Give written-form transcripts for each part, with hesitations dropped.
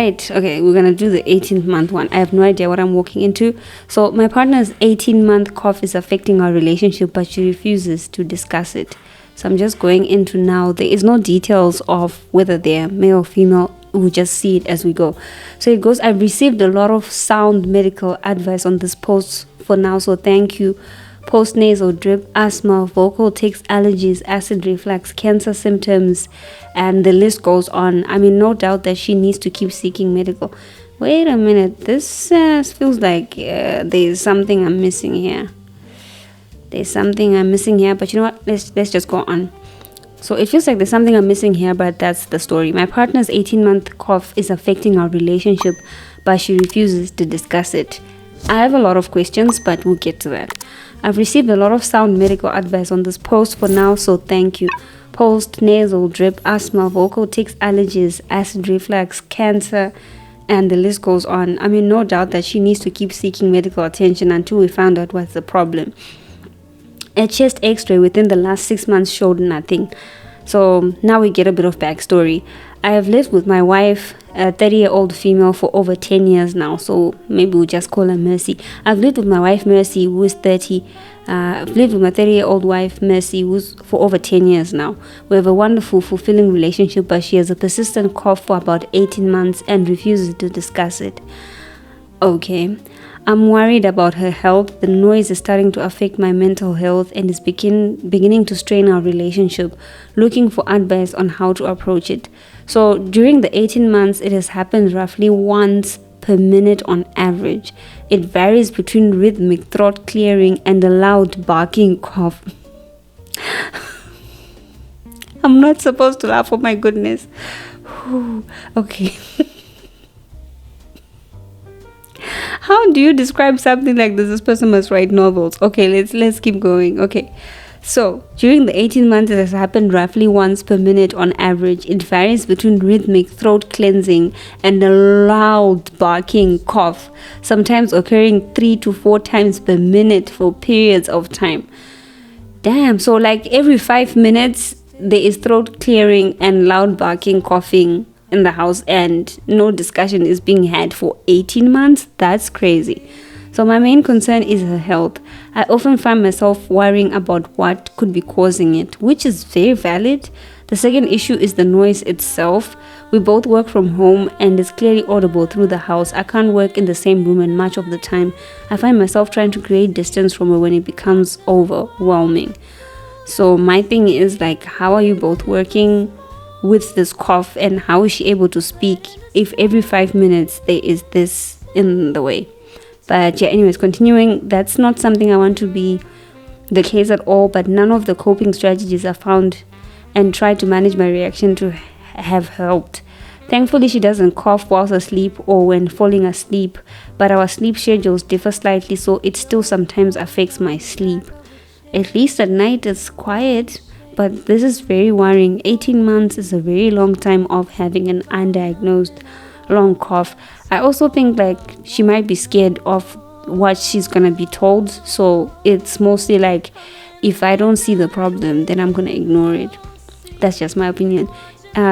right. Okay, we're gonna do the 18th month one. I have no idea what I'm walking into. So my partner's 18-month cough is affecting our relationship, but she refuses to discuss it. So I'm just going into now. There is no details of whether they're male or female. We'll just see it as we go. So it goes, I've received a lot of sound medical advice on this post for now, so thank you. Post-nasal drip, asthma, vocal tics, allergies, acid reflux, cancer symptoms, and the list goes on. I mean, no doubt that she needs to keep seeking medical. Wait a minute, this feels like there's something I'm missing here. There's something I'm missing here, but you know what? Let's just go on. So it feels like there's something I'm missing here, but that's the story. My partner's 18-month cough is affecting our relationship, but she refuses to discuss it. I have a lot of questions, but we'll get to that. I've received a lot of sound medical advice on this post for now, so thank you. Post-nasal drip, asthma, vocal tics, allergies, acid reflux, cancer, and the list goes on. I mean, no doubt that she needs to keep seeking medical attention until we find out what's the problem. A chest x-ray within the last 6 months showed nothing. So now we get a bit of backstory. I have lived with my wife, a 30-year-old female, for over 10 years now. So maybe we'll just call her Mercy. I've lived with my wife, Mercy, who is 30. I've lived with my 30-year-old wife, Mercy, who's for over 10 years now. We have a wonderful, fulfilling relationship, but she has a persistent cough for about 18 months and refuses to discuss it. Okay. I'm worried about her health. The noise is starting to affect my mental health and is beginning to strain our relationship. Looking for advice on how to approach it. So during the 18 months, it has happened roughly once per minute on average. It varies between rhythmic throat clearing and a loud barking cough. I'm not supposed to laugh, oh my goodness. Okay. How do you describe something like this? This person must write novels. Okay, let's keep going. Okay. So, during the 18 months, it has happened roughly once per minute on average. It varies between rhythmic throat cleansing and a loud barking cough, sometimes occurring 3 to 4 times per minute for periods of time. Damn, so like every 5 minutes, there is throat clearing and loud barking, coughing in the house, and no discussion is being had for 18 months. That's crazy. So my main concern is her health. I often find myself worrying about what could be causing it, which is very valid. The second issue is the noise itself. We both work from home and it's clearly audible through the house. I can't work in the same room, and much of the time I find myself trying to create distance from her when it becomes overwhelming. So my thing is, like, how are you both working with this cough, and how is she able to speak if every 5 minutes there is this in the way? But yeah, anyways, continuing, that's not something I want to be the case at all, but none of the coping strategies I found and tried to manage my reaction to have helped. Thankfully, she doesn't cough whilst asleep or when falling asleep, but our sleep schedules differ slightly, so it still sometimes affects my sleep. At least at night it's quiet, but this is very worrying. 18 months is a very long time of having an undiagnosed long cough. I also think like she might be scared of what she's gonna be told, so it's mostly like, if I don't see the problem, then I'm gonna ignore it. That's just my opinion.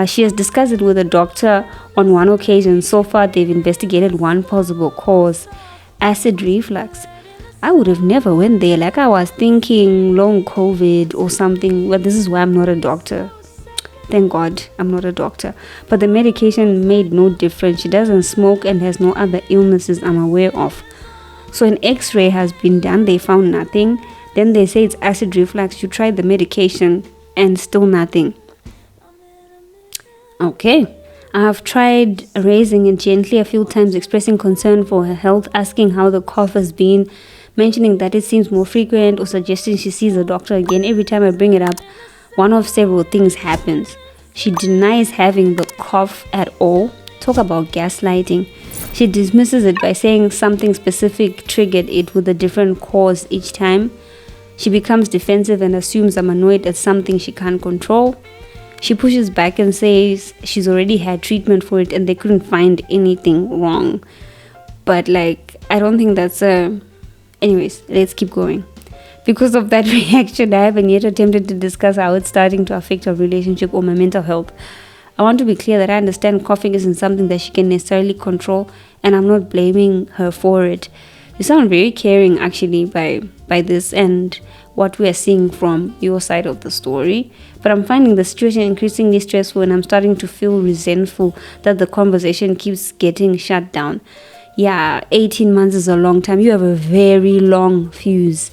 She has discussed it with a doctor on one occasion. So far they've investigated one possible cause: acid reflux. I would have never went there. Like, I was thinking long COVID or something. Well, this is why I'm not a doctor. Thank God I'm not a doctor. But the medication made no difference. She doesn't smoke and has no other illnesses I'm aware of. So an x-ray has been done. They found nothing. Then they say it's acid reflux. You tried the medication and still nothing. Okay. I have tried raising it gently a few times, expressing concern for her health, asking how the cough has been, mentioning that it seems more frequent, or suggesting she sees a doctor again. Every time I bring it up, one of several things happens. She denies having the cough at all. Talk about gaslighting. She dismisses it by saying something specific triggered it with a different cause each time. She becomes defensive and assumes I'm annoyed at something she can't control. She pushes back and says she's already had treatment for it and they couldn't find anything wrong. But like, I don't think that's a... Anyways, let's keep going. Because of that reaction, I haven't yet attempted to discuss how it's starting to affect our relationship or my mental health. I want to be clear that I understand coughing isn't something that she can necessarily control, and I'm not blaming her for it. You sound very caring actually by this and what we are seeing from your side of the story. But I'm finding the situation increasingly stressful, and I'm starting to feel resentful that the conversation keeps getting shut down. Yeah, 18 months is a long time. You have a very long fuse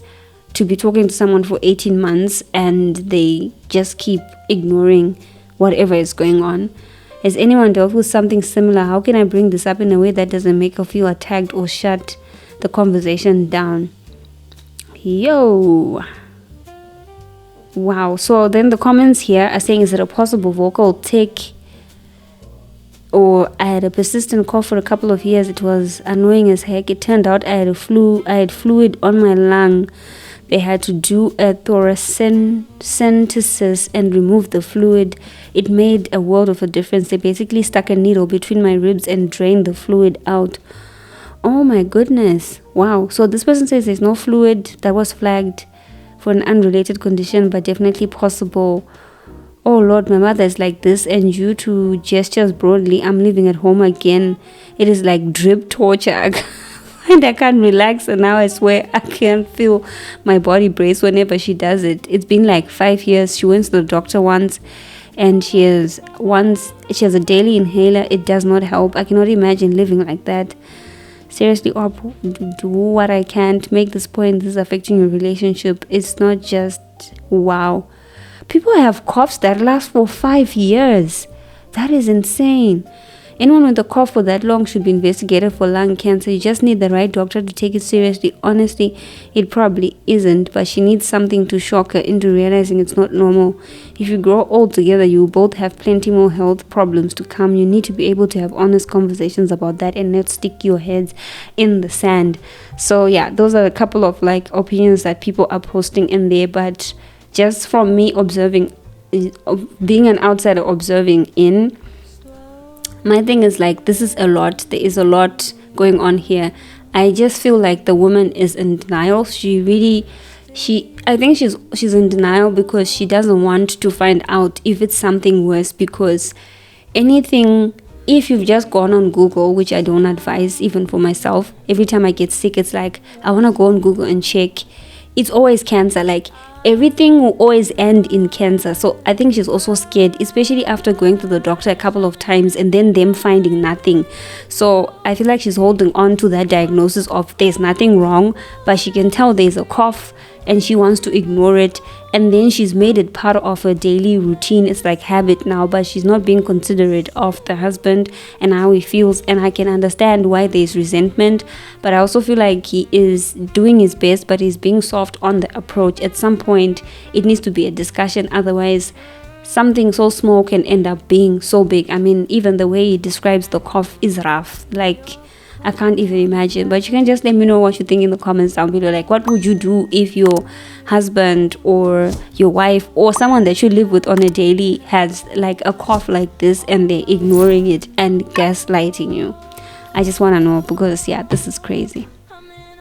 to be talking to someone for 18 months and they just keep ignoring whatever is going on. Has anyone dealt with something similar? How can I bring this up in a way that doesn't make her feel attacked or shut the conversation down? Yo. Wow. So then the comments here are saying, is it a possible vocal tick? Or I had a persistent cough for a couple of years. It was annoying as heck. It turned out I had fluid on my lung. They had to do a thoracentesis and remove the fluid. It made a world of a difference. They basically stuck a needle between my ribs and drained the fluid out. Oh my goodness. Wow. So this person says there's no fluid that was flagged for an unrelated condition, but definitely possible. Oh Lord, my mother is like this, and due to gestures broadly, I'm living at home again. It is like drip torture. And I can't relax, and now I swear I can't feel my body brace whenever she does it. It's been like 5 years. She went to the doctor once, and she has a daily inhaler. It does not help. I cannot imagine living like that. Seriously, do what I can to make this point. This is affecting your relationship. It's not just wow. People have coughs that last for 5 years. That is insane. Anyone with a cough for that long should be investigated for lung cancer. You just need the right doctor to take it seriously. Honestly, it probably isn't, but she needs something to shock her into realizing it's not normal. If you grow old together, you will both have plenty more health problems to come. You need to be able to have honest conversations about that and not stick your heads in the sand. So yeah, those are a couple of like opinions that people are posting in there, but just from me observing, being an outsider observing in, my thing is like, this is a lot. There is a lot going on here. I just feel like the woman is in denial. I think she's in denial because she doesn't want to find out if it's something worse, because if you've just gone on Google, which I don't advise even for myself, every time I get sick, it's like, I want to go on Google and check. It's always cancer. Like, everything will always end in cancer. So I think she's also scared, especially after going to the doctor a couple of times and then them finding nothing. So I feel like she's holding on to that diagnosis of there's nothing wrong, but she can tell there's a cough and she wants to ignore it, and then she's made it part of her daily routine. It's like habit now, but she's not being considerate of the husband and how he feels. And I can understand why there's resentment, but I also feel like he is doing his best, but he's being soft on the approach. At some point it needs to be a discussion, otherwise something so small can end up being so big. I mean, even the way he describes the cough is rough. Like, I can't even imagine. But you can just let me know what you think in the comments down below. Like, what would you do if your husband or your wife or someone that you live with on a daily has like a cough like this and they're ignoring it and gaslighting you? I just want to know, because yeah, this is crazy.